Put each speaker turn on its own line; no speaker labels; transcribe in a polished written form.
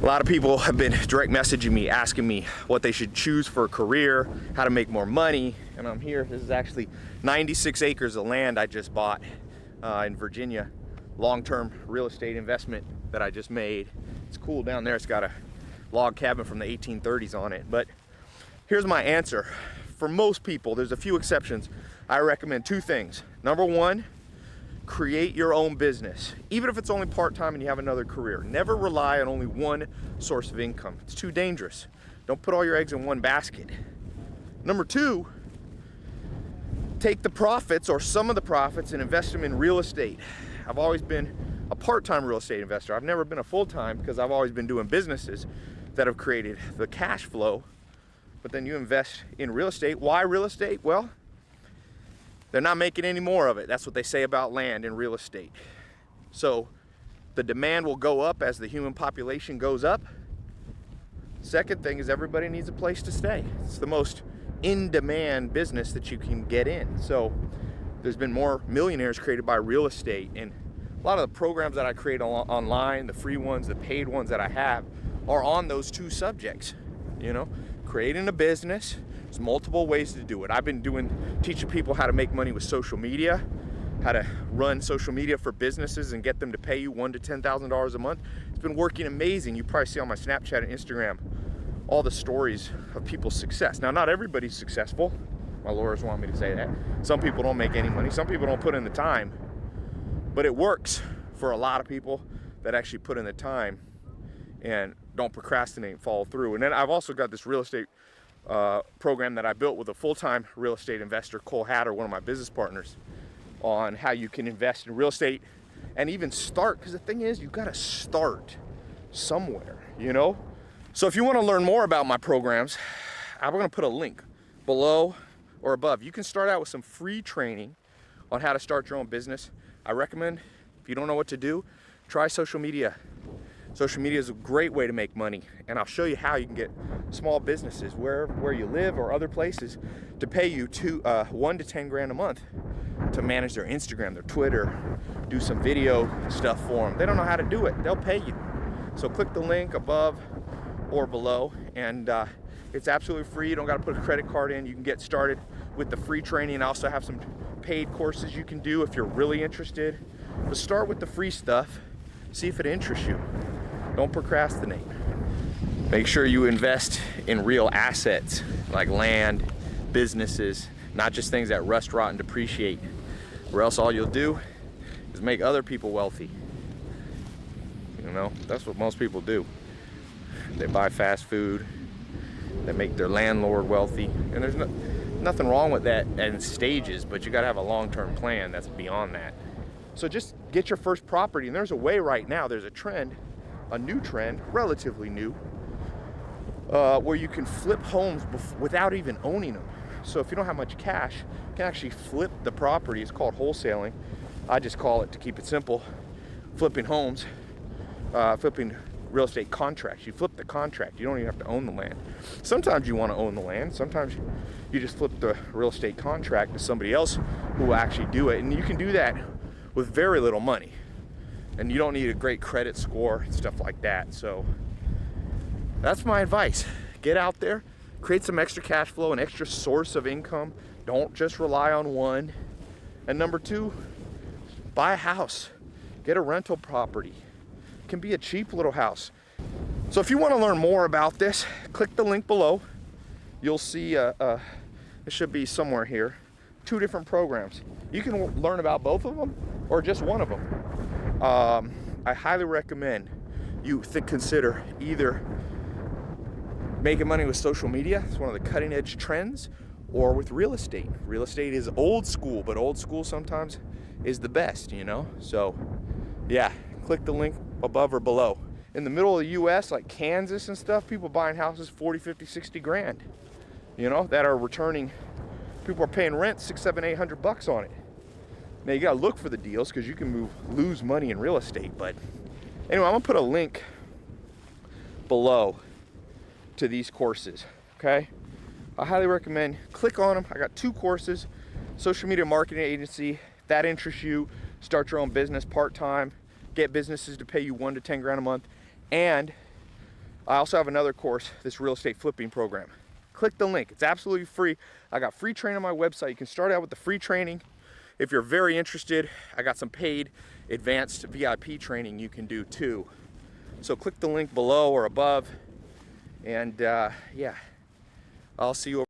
A lot of people have been direct messaging me, asking me what they should choose for a career, how to make more money, and I'm here. This is actually 96 acres of land I just bought in Virginia. Long-term real estate investment that I just made. It's cool down there. It's got a log cabin from the 1830s on it. But here's my answer. For most people, there's a few exceptions, I recommend two things. Number one, create your own business, even if it's only part-time and you have another career. Never rely on only one source of income. It's too dangerous. Don't put all your eggs in one basket. Number two, take the profits or some of the profits and invest them in real estate. I've always been a part-time real estate investor. I've never been a full-time because I've always been doing businesses that have created the cash flow. But then you invest in real estate. Why real estate? Well, they're not making any more of it. That's what they say about land in real estate. So the demand will go up as the human population goes up. Second thing is everybody needs a place to stay. It's the most in-demand business that you can get in. So there's been more millionaires created by real estate, and a lot of the programs that I create online, the free ones, the paid ones that I have, are on those two subjects. You know, creating a business. There's multiple ways to do it. I've been teaching people how to make money with social media, how to run social media for businesses and get them to pay you $1,000 to $10,000 a month. It's been working amazing. You probably see on my Snapchat and Instagram all the stories of people's success. Now, not everybody's successful. My lawyers want me to say that. Some people don't make any money. Some people don't put in the time. But it works for a lot of people that actually put in the time and don't procrastinate and follow through. And then I've also got this real estate program that I built with a full-time real estate investor, Cole Hatter, one of my business partners, on how you can invest in real estate and even start, because the thing is, you've got to start somewhere, you know? So if you want to learn more about my programs, I'm going to put a link below or above. You can start out with some free training on how to start your own business. I recommend, if you don't know what to do, try social media. Social media is a great way to make money, and I'll show you how you can get small businesses where you live or other places to pay you $1 to 10 grand a month to manage their Instagram, their Twitter, do some video stuff for them. They don't know how to do it. They'll pay you. So click the link above or below, and it's absolutely free. You don't got to put a credit card in. You can get started with the free training. I also have some paid courses you can do if you're really interested. But start with the free stuff. See if it interests you. Don't procrastinate. Make sure you invest in real assets like land, businesses, not just things that rust, rot, and depreciate, or else all you'll do is make other people wealthy. You know, that's what most people do. They buy fast food, they make their landlord wealthy, and there's nothing wrong with that in stages, but you gotta have a long-term plan that's beyond that. So just get your first property, and there's a way right now, there's a trend, a new trend, relatively new, where you can flip homes without even owning them. So if you don't have much cash, you can actually flip the property. It's called wholesaling. I just call it, to keep it simple, flipping homes, flipping real estate contracts. You flip the contract. You don't even have to own the land. Sometimes you want to own the land. Sometimes you just flip the real estate contract to somebody else who will actually do it. And you can do that with very little money. And you don't need a great credit score and stuff like that. So that's my advice. Get out there, create some extra cash flow, an extra source of income. Don't just rely on one. And number two, buy a house. Get a rental property. It can be a cheap little house. So if you want to learn more about this, click the link below. You'll see, it should be somewhere here, 2 different programs. You can learn about both of them or just one of them. I highly recommend you consider either making money with social media, it's one of the cutting edge trends, or with real estate. Real estate is old school, but old school sometimes is the best, you know? So yeah, click the link above or below. In the middle of the US, like Kansas and stuff, people buying houses 40, 50, 60 grand, you know, that are returning. People are paying rent $600, $700, $800 on it. Now you gotta look for the deals because you can lose money in real estate. But anyway, I'm gonna put a link below to these courses, okay? I highly recommend, click on them. I got 2 courses, social media marketing agency. If that interests you, start your own business part-time, get businesses to pay you $1 to 10 grand a month, and I also have another course, this real estate flipping program. Click the link, it's absolutely free. I got free training on my website. You can start out with the free training. If you're very interested, I got some paid advanced VIP training you can do too. So click the link below or above, and yeah, I'll see you over